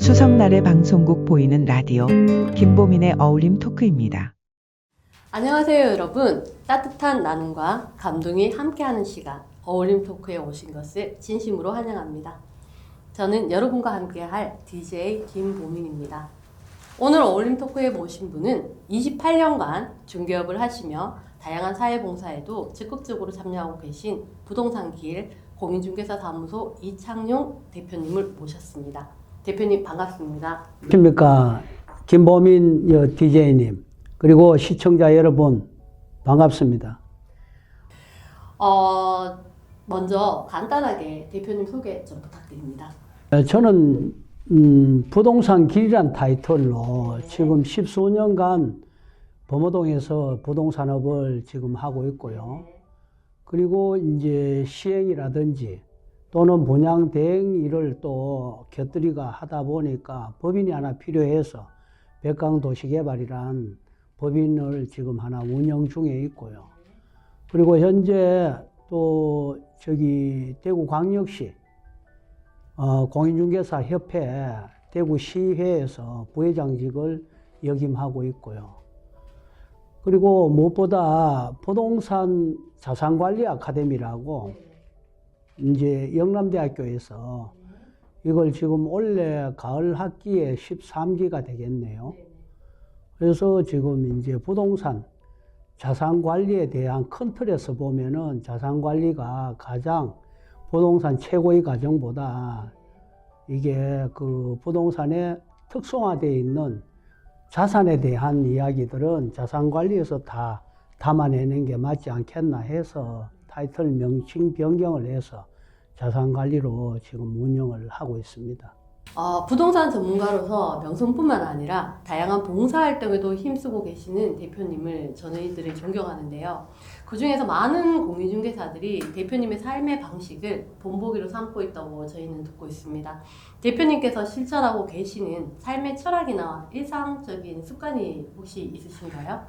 수석날의 방송국 보이는 라디오 김보민의 어울림 토크입니다. 안녕하세요 여러분. 따뜻한 나눔과 감동이 함께하는 시간 어울림 토크에 오신 것을 진심으로 환영합니다. 저는 여러분과 함께할 DJ 김보민입니다. 오늘 어울림 토크에 모신 분은 28년간 중개업을 하시며 다양한 사회봉사에도 적극적으로 참여하고 계신 부동산길 공인중개사 사무소 이창용 대표님을 모셨습니다. 대표님 반갑습니다. 안녕하십니까. 김보민 DJ님 그리고 시청자 여러분 반갑습니다. 먼저 간단하게 대표님 소개 좀 부탁드립니다. 저는 부동산 길이란 타이틀로 지금 10수년간 범어동에서 부동산업을 지금 하고 있고요. 그리고 이제 시행이라든지 또는 분양 대행 일을 또 곁들이가 하다 보니까 법인이 하나 필요해서 백강도시개발이란 법인을 지금 하나 운영 중에 있고요. 그리고 현재 또 대구광역시 공인중개사 협회 대구시회에서 부회장직을 역임하고 있고요. 그리고 무엇보다 부동산 자산관리 아카데미라고 이제 영남대학교에서 이걸 지금 올해 가을 학기에 13기가 되겠네요. 그래서 지금 이제 부동산 자산관리에 대한 큰 틀에서 보면은 자산관리가 가장 부동산 최고의 과정보다 이게 그 부동산에 특성화되어 있는 자산에 대한 이야기들은 자산관리에서 다 담아내는 게 맞지 않겠나 해서 타이틀 명칭 변경을 해서 자산관리로 지금 운영을 하고 있습니다. 부동산 전문가로서 명성뿐만 아니라 다양한 봉사활동에도 힘쓰고 계시는 대표님을 저희들이 존경하는데요. 그중에서 많은 공인중개사들이 대표님의 삶의 방식을 본보기로 삼고 있다고 저희는 듣고 있습니다. 대표님께서 실천하고 계시는 삶의 철학이나 일상적인 습관이 혹시 있으신가요?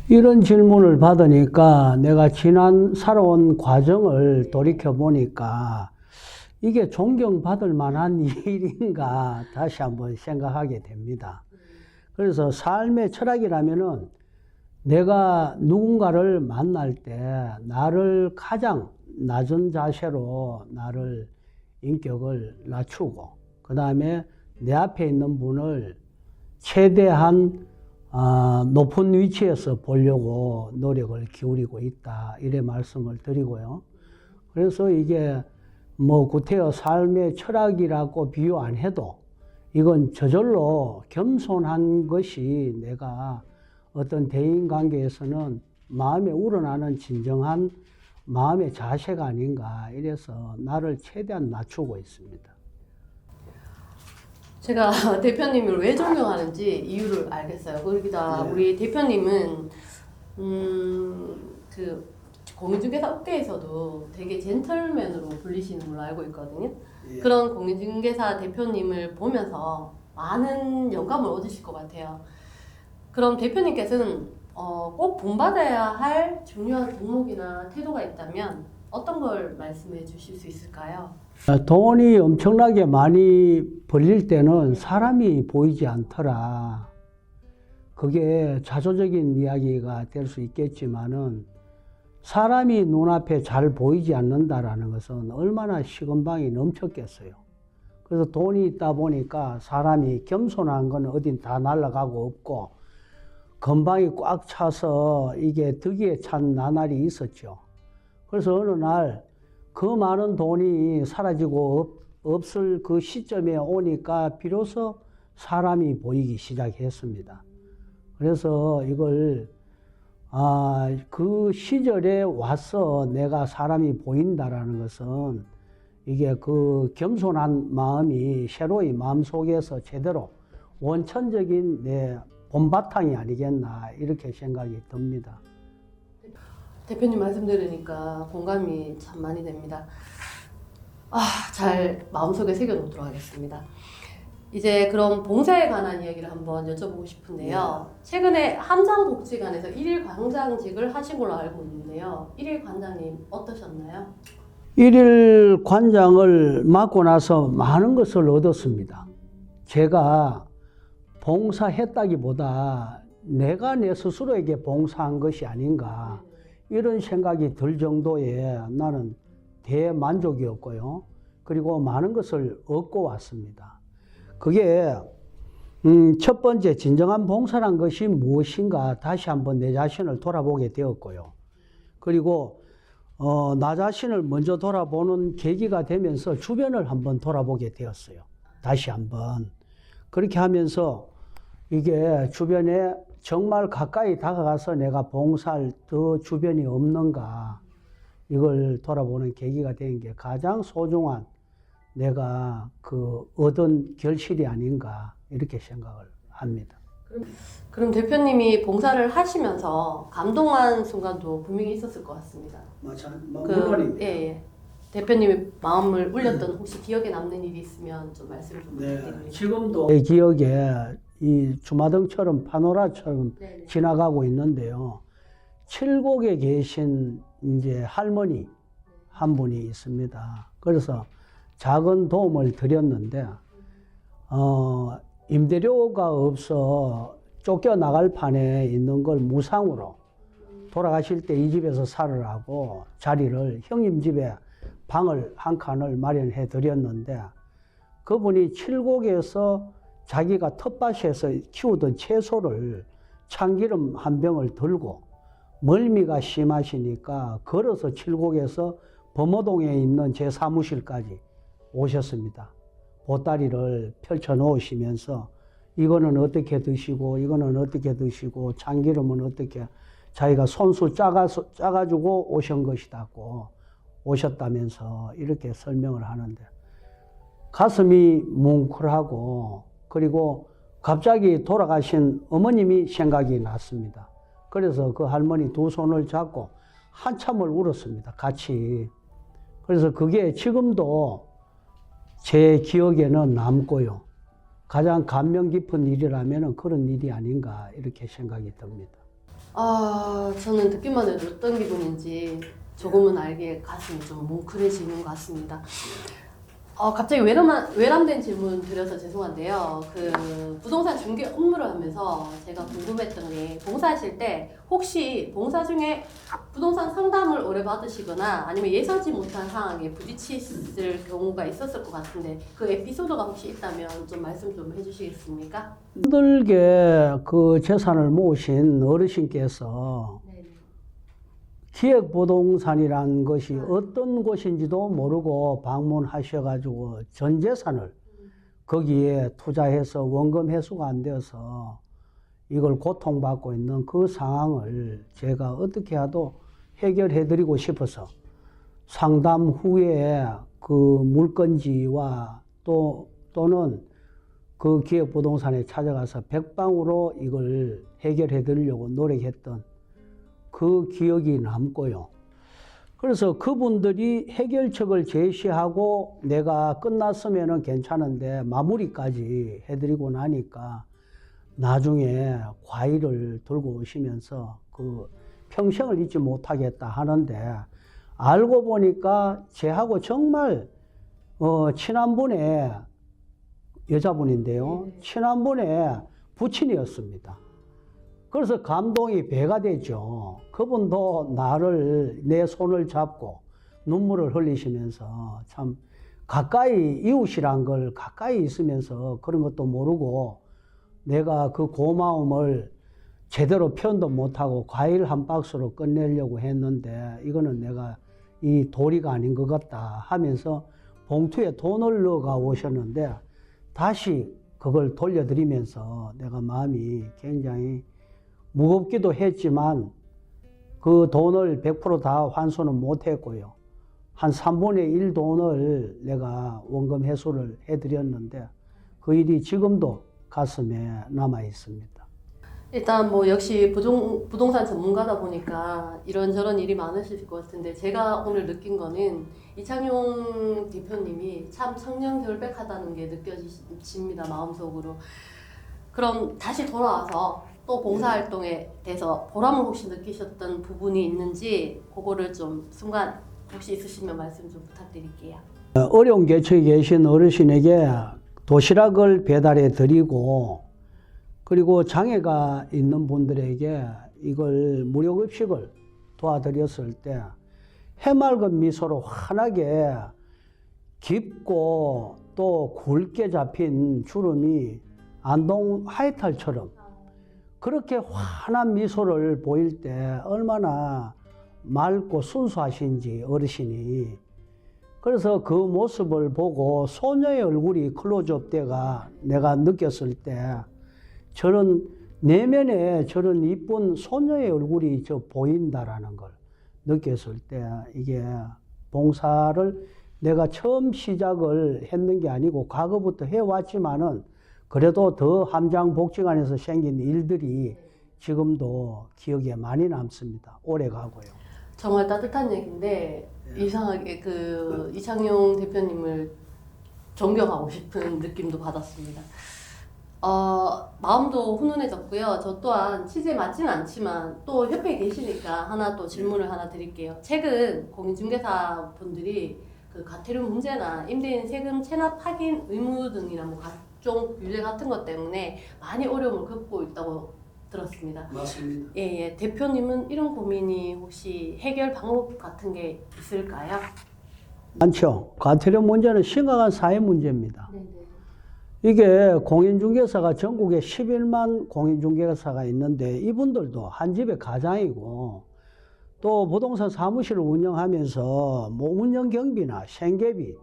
이런 질문을 받으니까 내가 지난 살아온 과정을 돌이켜 보니까 이게 존경받을 만한 일인가 다시 한번 생각하게 됩니다. 그래서 삶의 철학이라면은 내가 누군가를 만날 때 나를 가장 낮은 자세로 나를 인격을 낮추고 그 다음에 내 앞에 있는 분을 최대한 높은 위치에서 보려고 노력을 기울이고 있다 이래 말씀을 드리고요. 그래서 이게 구태여 삶의 철학이라고 비유 안 해도 이건 저절로 겸손한 것이 내가 어떤 대인관계에서는 마음에 우러나는 진정한 마음의 자세가 아닌가 이래서 나를 최대한 낮추고 있습니다. 제가 대표님을 왜 존경하는지 이유를 알겠어요. 거기다 네. 우리 대표님은 공인중개사 업계에서도 되게 젠틀맨으로 불리시는 걸로 알고 있거든요. 그런 공인중개사 대표님을 보면서 많은 영감을 얻으실 것 같아요. 그럼 대표님께서는 꼭 본받아야 할 중요한 덕목이나 태도가 있다면 어떤 걸 말씀해 주실 수 있을까요? 돈이 엄청나게 많이 벌릴 때는 사람이 보이지 않더라. 그게 자조적인 이야기가 될 수 있겠지만은 사람이 눈앞에 잘 보이지 않는다라는 것은 얼마나 식은방이 넘쳤겠어요. 그래서 돈이 있다 보니까 사람이 겸손한 건 어딘 다 날아가고 없고 건방이 꽉 차서 이게 득의에 찬 나날이 있었죠. 그래서 어느 날 그 많은 돈이 사라지고 없을 그 시점에 오니까 비로소 사람이 보이기 시작했습니다. 그래서 이걸 그 시절에 와서 내가 사람이 보인다라는 것은 이게 그 겸손한 마음이 새로이 마음속에서 제대로 원천적인 내 본바탕이 아니겠나 이렇게 생각이 듭니다. 대표님 말씀 들으니까 공감이 참 많이 됩니다. 잘 마음속에 새겨놓도록 하겠습니다. 이제 그럼 봉사에 관한 이야기를 한번 여쭤보고 싶은데요. 최근에 함장복지관에서 1일 관장직을 하신 걸로 알고 있는데요. 1일 관장님 어떠셨나요? 1일 관장을 맡고 나서 많은 것을 얻었습니다. 제가 봉사했다기보다 내가 내 스스로에게 봉사한 것이 아닌가 이런 생각이 들 정도의 나는 대만족이었고요. 그리고 많은 것을 얻고 왔습니다. 그게 첫 번째 진정한 봉사란 것이 무엇인가 다시 한번 내 자신을 돌아보게 되었고요. 그리고 나 자신을 먼저 돌아보는 계기가 되면서 주변을 한번 돌아보게 되었어요. 다시 한번. 그렇게 하면서 이게 주변에 정말 가까이 다가가서 내가 봉사할 더 주변이 없는가 이걸 돌아보는 계기가 된 게 가장 소중한 내가 얻은 결실이 아닌가 이렇게 생각을 합니다. 그럼 대표님이 봉사를 하시면서 감동한 순간도 분명히 있었을 것 같습니다. 물론입니다. 예. 대표님이 마음을 울렸던 혹시 기억에 남는 일이 있으면 좀 말씀 좀 부탁드립니다. 네, 지금도 내 기억에 이 주마등처럼 파노라처럼 네네. 지나가고 있는데요. 칠곡에 계신 이제 할머니 한 분이 있습니다. 그래서 작은 도움을 드렸는데 임대료가 없어 쫓겨나갈 판에 있는 걸 무상으로 돌아가실 때 이 집에서 살으라고 자리를 형님 집에 방을 한 칸을 마련해 드렸는데 그분이 칠곡에서 자기가 텃밭에서 키우던 채소를 참기름 한 병을 들고 멀미가 심하시니까 걸어서 칠곡에서 범어동에 있는 제 사무실까지 오셨습니다. 보따리를 펼쳐 놓으시면서 이거는 어떻게 드시고 이거는 어떻게 드시고 참기름은 어떻게 자기가 손수 짜가지고 오신 것이다고 오셨다면서 이렇게 설명을 하는데 가슴이 뭉클하고 그리고 갑자기 돌아가신 어머님이 생각이 났습니다. 그래서 그 할머니 두 손을 잡고 한참을 울었습니다. 같이. 그래서 그게 지금도 제 기억에는 남고요. 가장 감명 깊은 일이라면 그런 일이 아닌가 이렇게 생각이 듭니다. 저는 듣기만 해도 어떤 기분인지 조금은 알게 가슴이 좀 뭉클해지는 것 같습니다. 갑자기 외람된 질문 드려서 죄송한데요. 부동산 중개 업무를 하면서 제가 궁금했던 게 봉사하실 때 혹시 봉사 중에 부동산 상담을 오래 받으시거나 아니면 예상치 못한 상황에 부딪히실 경우가 있었을 것 같은데 그 에피소드가 혹시 있다면 좀 말씀 좀 해주시겠습니까? 힘들게 그 재산을 모으신 어르신께서 기획부동산이라는 것이 어떤 곳인지도 모르고 방문하셔가지고 전 재산을 거기에 투자해서 원금 회수가 안 되어서 이걸 고통받고 있는 그 상황을 제가 어떻게 해도 해결해드리고 싶어서 상담 후에 그 물건지와 또는 그 기획부동산에 찾아가서 백방으로 이걸 해결해드리려고 노력했던 그 기억이 남고요. 그래서 그분들이 해결책을 제시하고 내가 끝났으면 괜찮은데 마무리까지 해드리고 나니까 나중에 과일을 들고 오시면서 평생을 잊지 못하겠다 하는데 알고 보니까 제하고 정말 친한 분의 여자분인데요. 친한 분의 부친이었습니다. 그래서 감동이 배가 되죠. 그분도 내 손을 잡고 눈물을 흘리시면서 참 가까이 이웃이란 걸 가까이 있으면서 그런 것도 모르고 내가 그 고마움을 제대로 표현도 못하고 과일 한 박스로 끝내려고 했는데 이거는 내가 이 도리가 아닌 것 같다 하면서 봉투에 돈을 넣어가 오셨는데 다시 그걸 돌려드리면서 내가 마음이 굉장히 무겁기도 했지만 그 돈을 100% 다 환수는 못했고요. 한 3분의 1 돈을 내가 원금 회수를 해드렸는데 그 일이 지금도 가슴에 남아 있습니다. 일단 역시 부동산 전문가다 보니까 이런저런 일이 많으실 것 같은데 제가 오늘 느낀 거는 이창용 대표님이 참 청렴결백하다는 게 느껴집니다. 마음속으로. 그럼 다시 돌아와서 또 봉사활동에 대해서 보람을 혹시 느끼셨던 부분이 있는지 그거를 좀 순간 혹시 있으시면 말씀 좀 부탁드릴게요. 어려운 계층에 계신 어르신에게 도시락을 배달해 드리고 그리고 장애가 있는 분들에게 이걸 무료급식을 도와드렸을 때 해맑은 미소로 환하게 깊고 또 굵게 잡힌 주름이 안동 하이탈처럼 그렇게 환한 미소를 보일 때 얼마나 맑고 순수하신지 어르신이. 그래서 그 모습을 보고 소녀의 얼굴이 클로즈업 돼가 내가 느꼈을 때 저런 내면에 저런 이쁜 소녀의 얼굴이 저 보인다라는 걸 느꼈을 때 이게 봉사를 내가 처음 시작을 했는 게 아니고 과거부터 해왔지만은 그래도 더 함장복지관에서 생긴 일들이 지금도 기억에 많이 남습니다. 오래 가고요. 정말 따뜻한 얘기인데 이상하게 그 이창용 대표님을 존경하고 싶은 느낌도 받았습니다. 마음도 훈훈해졌고요. 저 또한 취재에 맞지는 않지만 또 협회에 계시니까 하나 또 질문을 하나 드릴게요. 최근 공인중개사 분들이 그 과태료 문제나 임대인 세금 체납 확인 의무 등이나 뭐 각종 규제 같은 것 때문에 많이 어려움을 겪고 있다고 들었습니다. 맞습니다. 예. 대표님은 이런 고민이 혹시 해결 방법 같은 게 있을까요? 많죠. 과태료 문제는 심각한 사회 문제입니다. 네네. 이게 공인중개사가 전국에 11만 공인중개사가 있는데 이분들도 한 집의 가장이고 또 부동산 사무실을 운영하면서 뭐 운영 경비나 생계비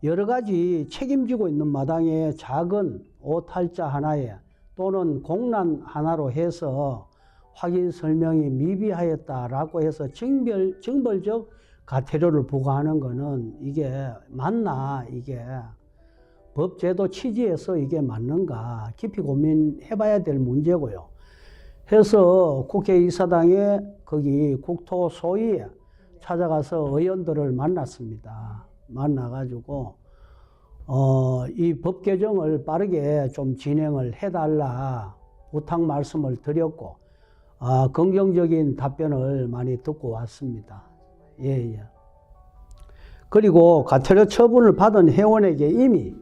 여러 가지 책임지고 있는 마당에 작은 오탈자 하나에 또는 공란 하나로 해서 확인 설명이 미비하였다라고 해서 징벌적 과태료를 부과하는 거는 이게 맞나, 이게 법제도 취지에서 이게 맞는가 깊이 고민해봐야 될 문제고요. 해서 국회의사당에 거기 국토소위에 찾아가서 의원들을 만났습니다. 만나가지고 이 법 개정을 빠르게 좀 진행을 해달라 부탁 말씀을 드렸고 긍정적인 답변을 많이 듣고 왔습니다. 예. 그리고 과태료 처분을 받은 회원에게 이미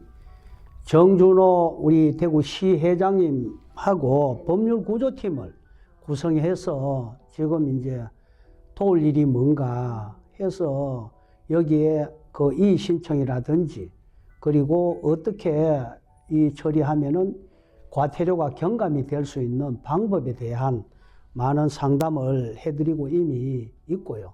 정준호 우리 대구시 회장님하고 법률구조팀을 구성해서 지금 이제 도울 일이 뭔가 해서 여기에 그 이의 신청이라든지 그리고 어떻게 이 처리하면은 과태료가 경감이 될 수 있는 방법에 대한 많은 상담을 해드리고 이미 있고요.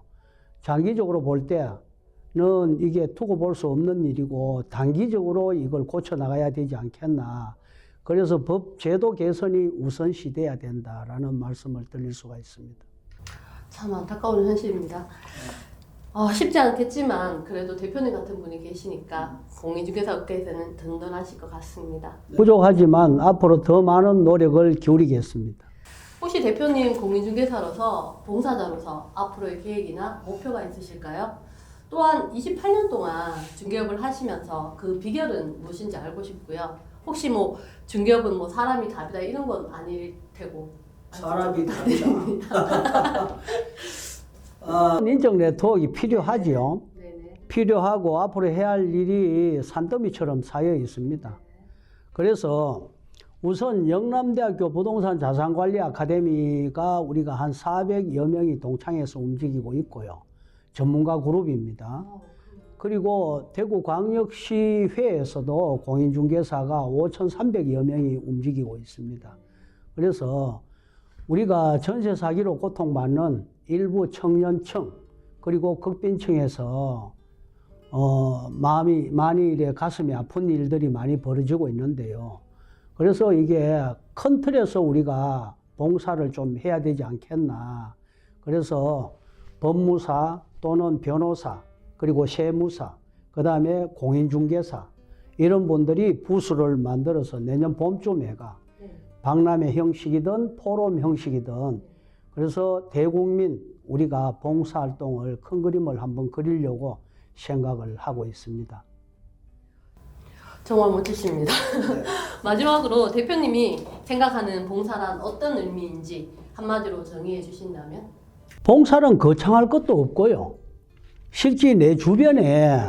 장기적으로 볼 때는 이게 두고 볼 수 없는 일이고 단기적으로 이걸 고쳐 나가야 되지 않겠나. 그래서 법 제도 개선이 우선시 돼야 된다라는 말씀을 드릴 수가 있습니다. 참 안타까운 현실입니다. 쉽지 않겠지만 그래도 대표님 같은 분이 계시니까 공인중개사 업계에서는 든든하실 것 같습니다. 부족하지만 앞으로 더 많은 노력을 기울이겠습니다. 혹시 대표님 공인중개사로서 봉사자로서 앞으로의 계획이나 목표가 있으실까요? 또한 28년 동안 중개업을 하시면서 그 비결은 무엇인지 알고 싶고요. 혹시 뭐 중개업은 뭐 사람이 답이다 이런 건 아닐 테고. 사람이 답이다. 인적 네트워크가 필요하지요. 네네. 필요하고 앞으로 해야 할 일이 산더미처럼 쌓여 있습니다. 그래서 우선 영남대학교 부동산 자산관리 아카데미가 우리가 한 400여 명이 동창해서 움직이고 있고요. 전문가 그룹입니다. 그리고 대구광역시회에서도 공인중개사가 5,300여 명이 움직이고 있습니다. 그래서 우리가 전세 사기로 고통받는 일부 청년층 그리고 극빈층에서 만일에 가슴이 아픈 일들이 많이 벌어지고 있는데요. 그래서 이게 큰 틀에서 우리가 봉사를 좀 해야 되지 않겠나. 그래서 법무사 또는 변호사 그리고 세무사 그 다음에 공인중개사 이런 분들이 부수를 만들어서 내년 봄쯤에가 박람회 형식이든 포럼 형식이든 그래서 대국민 우리가 봉사활동을 큰 그림을 한번 그리려고 생각을 하고 있습니다. 정말 멋지십니다. 마지막으로 대표님이 생각하는 봉사란 어떤 의미인지 한마디로 정의해 주신다면? 봉사는 거창할 것도 없고요. 실제 내 주변에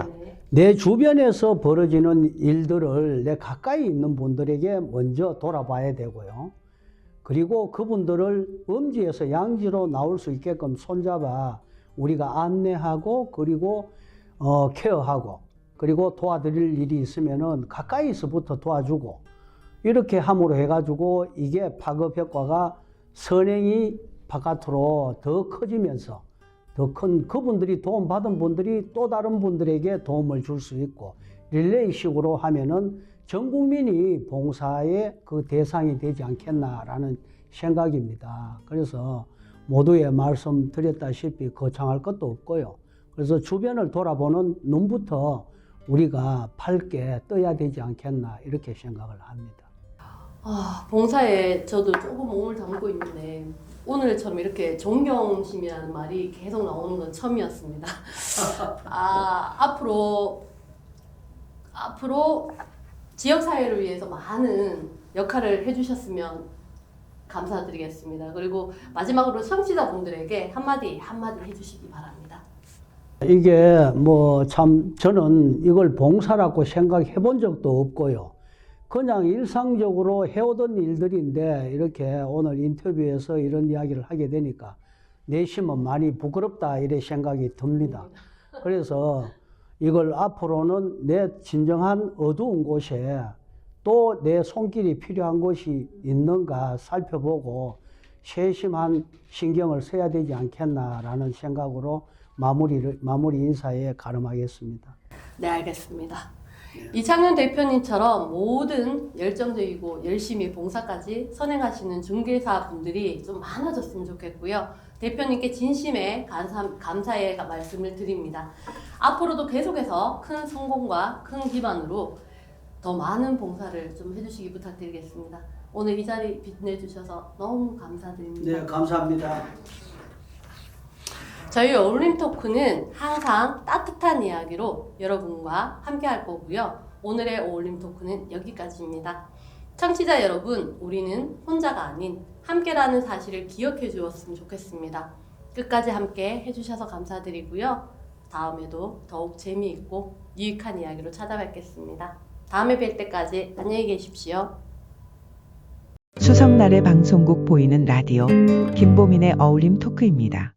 내 주변에서 벌어지는 일들을 내 가까이 있는 분들에게 먼저 돌아봐야 되고요. 그리고 그분들을 음지에서 양지로 나올 수 있게끔 손잡아 우리가 안내하고 그리고 케어하고 그리고 도와드릴 일이 있으면은 가까이서부터 도와주고 이렇게 함으로 해가지고 이게 파급 효과가 선행이 바깥으로 더 커지면서 더 큰 그분들이 도움받은 분들이 또 다른 분들에게 도움을 줄 수 있고 릴레이식으로 하면은 전 국민이 봉사의 그 대상이 되지 않겠나라는 생각입니다. 그래서 모두의 말씀드렸다시피 거창할 것도 없고요. 그래서 주변을 돌아보는 눈부터 우리가 밝게 떠야 되지 않겠나 이렇게 생각을 합니다. 봉사에 저도 조금 몸을 담고 있는데 오늘처럼 이렇게 존경심이라는 말이 계속 나오는 건 처음이었습니다. 앞으로 지역사회를 위해서 많은 역할을 해주셨으면 감사드리겠습니다. 그리고 마지막으로 청취자분들에게 한마디 해주시기 바랍니다. 이게 뭐 참 저는 이걸 봉사라고 생각해 본 적도 없고요. 그냥 일상적으로 해오던 일들인데 이렇게 오늘 인터뷰에서 이런 이야기를 하게 되니까 내심은 많이 부끄럽다 이래 생각이 듭니다. 그래서 이걸 앞으로는 내 진정한 어두운 곳에 또 내 손길이 필요한 곳이 있는가 살펴보고 세심한 신경을 써야 되지 않겠나라는 생각으로 마무리 인사에 가름하겠습니다. 네, 알겠습니다. 이창현 대표님처럼 모든 열정적이고 열심히 봉사까지 선행하시는 중개사 분들이 좀 많아졌으면 좋겠고요. 대표님께 진심의 감사의 말씀을 드립니다. 앞으로도 계속해서 큰 성공과 큰 기반으로 더 많은 봉사를 좀 해주시기 부탁드리겠습니다. 오늘 이 자리 빛내주셔서 너무 감사드립니다. 네, 감사합니다. 저희 어울림 토크는 항상 따뜻한 이야기로 여러분과 함께 할 거고요. 오늘의 어울림 토크는 여기까지입니다. 청취자 여러분, 우리는 혼자가 아닌 함께라는 사실을 기억해 주었으면 좋겠습니다. 끝까지 함께 해주셔서 감사드리고요. 다음에도 더욱 재미있고 유익한 이야기로 찾아뵙겠습니다. 다음에 뵐 때까지 안녕히 계십시오. 수성날의 방송국 보이는 라디오 김보민의 어울림 토크입니다.